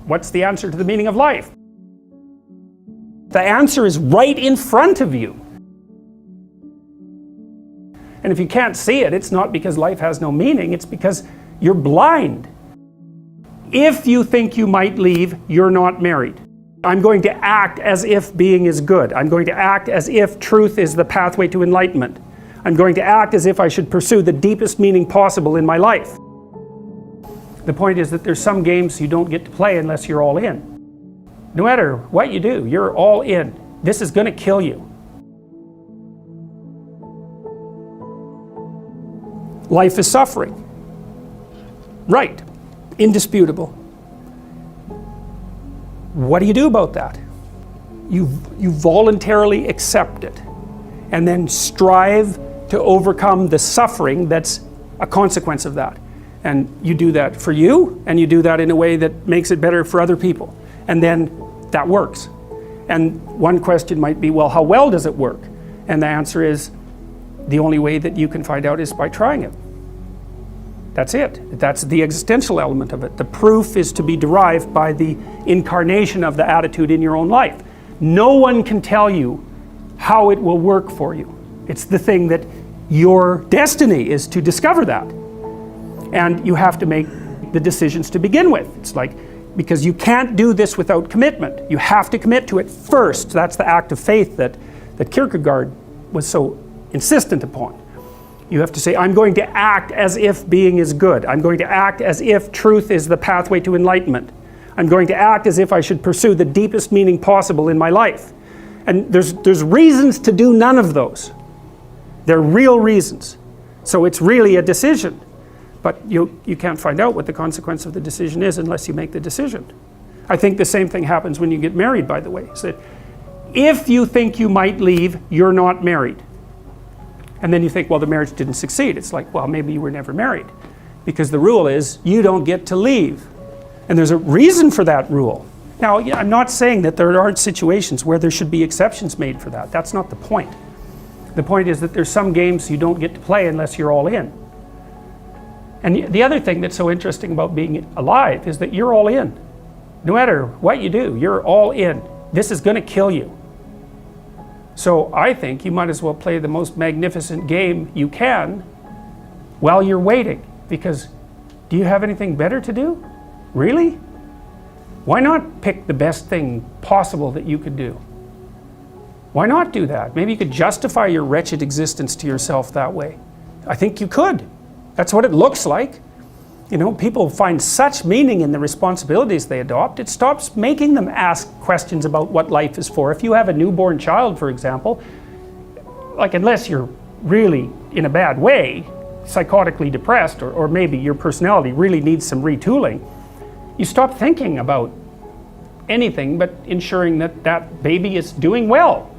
What's the answer to the meaning of life? The answer is right in front of you. And if you can't see it, it's not because life has no meaning, it's because you're blind. If you think you might leave, you're not married. I'm going to act as if being is good. I'm going to act as if truth is the pathway to enlightenment. I'm going to act as if I should pursue the deepest meaning possible in my life. The point is that there's some games you don't get to play unless you're all in. No matter what you do, you're all in. This is going to kill you. Life is suffering. Right. Indisputable. What do you do about that? You voluntarily accept it and then strive to overcome the suffering that's a consequence of that. And you do that for you, and you do that in a way that makes it better for other people. And then that works. And one question might be, well, how well does it work? And the answer is, the only way that you can find out is by trying it. That's it. That's the existential element of it. The proof is to be derived by the incarnation of the attitude in your own life. No one can tell you how it will work for you. It's the thing that your destiny is to discover that. And you have to make the decisions to begin with. It's like, because you can't do this without commitment. You have to commit to it first. That's the act of faith that Kierkegaard was so insistent upon. You have to say, I'm going to act as if being is good. I'm going to act as if truth is the pathway to enlightenment. I'm going to act as if I should pursue the deepest meaning possible in my life. And there's reasons to do none of those. They're real reasons. So it's really a decision. But you can't find out what the consequence of the decision is unless you make the decision. I think the same thing happens when you get married, by the way. So if you think you might leave, you're not married. And then you think, well, the marriage didn't succeed. It's like, well, maybe you were never married. Because the rule is, you don't get to leave. And there's a reason for that rule. Now, I'm not saying that there aren't situations where there should be exceptions made for that. That's not the point. The point is that there's some games you don't get to play unless you're all in. And the other thing that's so interesting about being alive is that you're all in. No matter what you do, you're all in. This is going to kill you. So I think you might as well play the most magnificent game you can while you're waiting. Because do you have anything better to do? Really? Why not pick the best thing possible that you could do? Why not do that? Maybe you could justify your wretched existence to yourself that way. I think you could. That's what it looks like. You know, people find such meaning in the responsibilities they adopt, it stops making them ask questions about what life is for. If you have a newborn child, for example, like unless you're really in a bad way, psychotically depressed, or maybe your personality really needs some retooling, you stop thinking about anything but ensuring that that baby is doing well.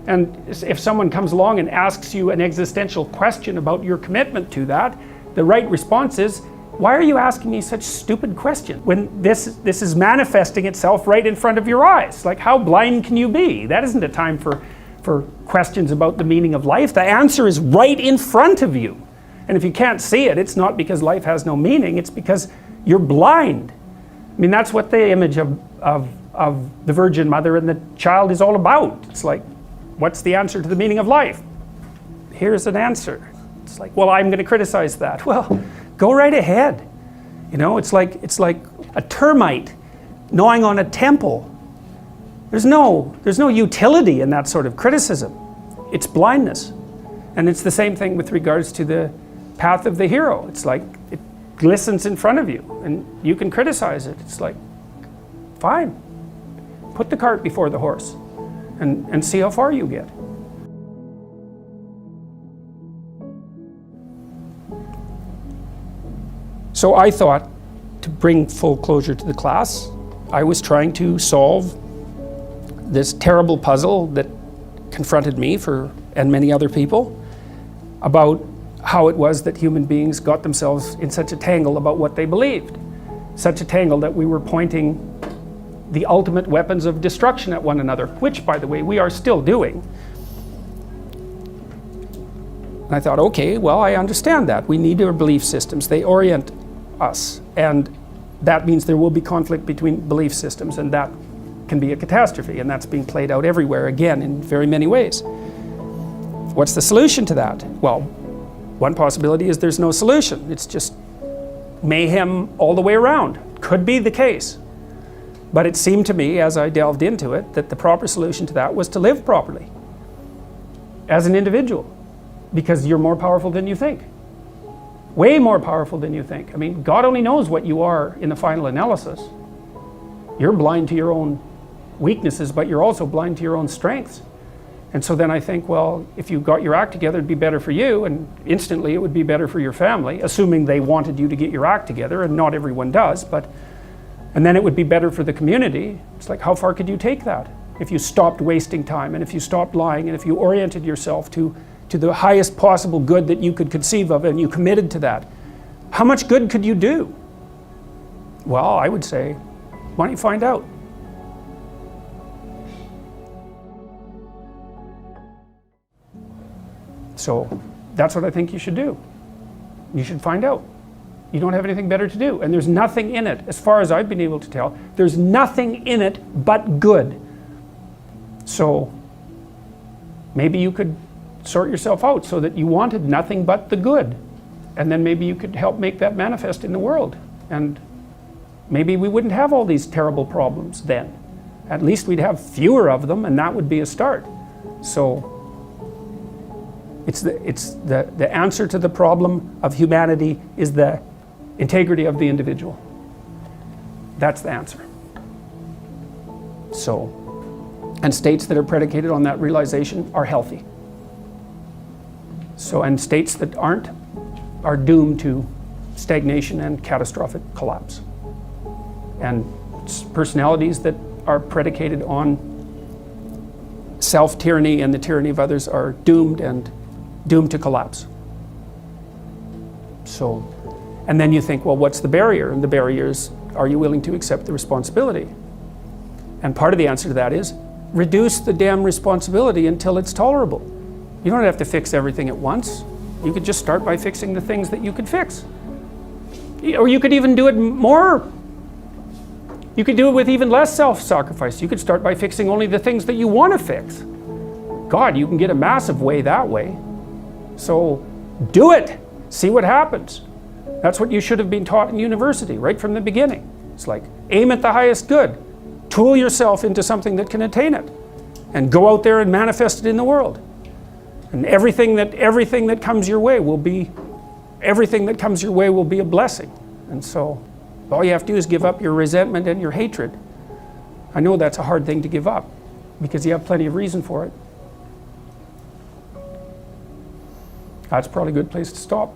And if someone comes along and asks you an existential question about your commitment to that, the right response is, why are you asking me such stupid questions when this is manifesting itself right in front of your eyes? Like, how blind can you be? That isn't a time for questions about the meaning of life. The answer is right in front of you. And if you can't see it, it's not because life has no meaning, it's because you're blind. I mean, that's what the image of the Virgin Mother and the child is all about. It's like, what's the answer to the meaning of life? Here's an answer. It's like, well, I'm going to criticize that. Well, go right ahead. You know, it's like a termite gnawing on a temple. There's no utility in that sort of criticism. It's blindness. And it's the same thing with regards to the path of the hero. It's like it glistens in front of you and you can criticize it. It's like, fine. Put the cart before the horse and see how far you get. So I thought, to bring full closure to the class, I was trying to solve this terrible puzzle that confronted me and many other people about how it was that human beings got themselves in such a tangle about what they believed. Such a tangle that we were pointing the ultimate weapons of destruction at one another, which, by the way, we are still doing. And I thought, okay, well, I understand that. We need our belief systems. They orient us. And that means there will be conflict between belief systems, and that can be a catastrophe, and that's being played out everywhere again in very many ways. What's the solution to that? Well, one possibility is there's no solution. It's just mayhem all the way around. Could be the case. But it seemed to me, as I delved into it, that the proper solution to that was to live properly as an individual, because you're more powerful than you think. Way more powerful than you think. I mean, God only knows what you are in the final analysis. You're blind to your own weaknesses, but you're also blind to your own strengths. And so then I think, well, if you got your act together, it'd be better for you, and instantly it would be better for your family, assuming they wanted you to get your act together, and not everyone does, and then it would be better for the community. It's like, how far could you take that? If you stopped wasting time, and if you stopped lying, and if you oriented yourself to the highest possible good that you could conceive of, and you committed to that, how much good could you do? Well, I would say, why don't you find out? So that's what I think you should do. You should find out. You don't have anything better to do. And there's nothing in it, as far as I've been able to tell, there's nothing in it but good. So maybe you could sort yourself out so that you wanted nothing but the good. And then maybe you could help make that manifest in the world. And maybe we wouldn't have all these terrible problems then. At least we'd have fewer of them, and that would be a start. So it's the answer to the problem of humanity is the integrity of the individual. That's the answer. So, and states that are predicated on that realization are healthy. So, and states that aren't are doomed to stagnation and catastrophic collapse. And personalities that are predicated on self-tyranny and the tyranny of others are doomed to collapse. So, and then you think, well, what's the barrier? And the barrier is, are you willing to accept the responsibility? And part of the answer to that is, reduce the damn responsibility until it's tolerable. You don't have to fix everything at once. You could just start by fixing the things that you could fix. Or you could even do it more. You could do it with even less self-sacrifice. You could start by fixing only the things that you want to fix. God, you can get a massive way that way. So do it. See what happens. That's what you should have been taught in university right from the beginning. It's like, aim at the highest good. Tool yourself into something that can attain it. And go out there and manifest it in the world. And everything that comes your way will be a blessing. And so all you have to do is give up your resentment and your hatred. I know that's a hard thing to give up because you have plenty of reason for it. That's probably a good place to stop.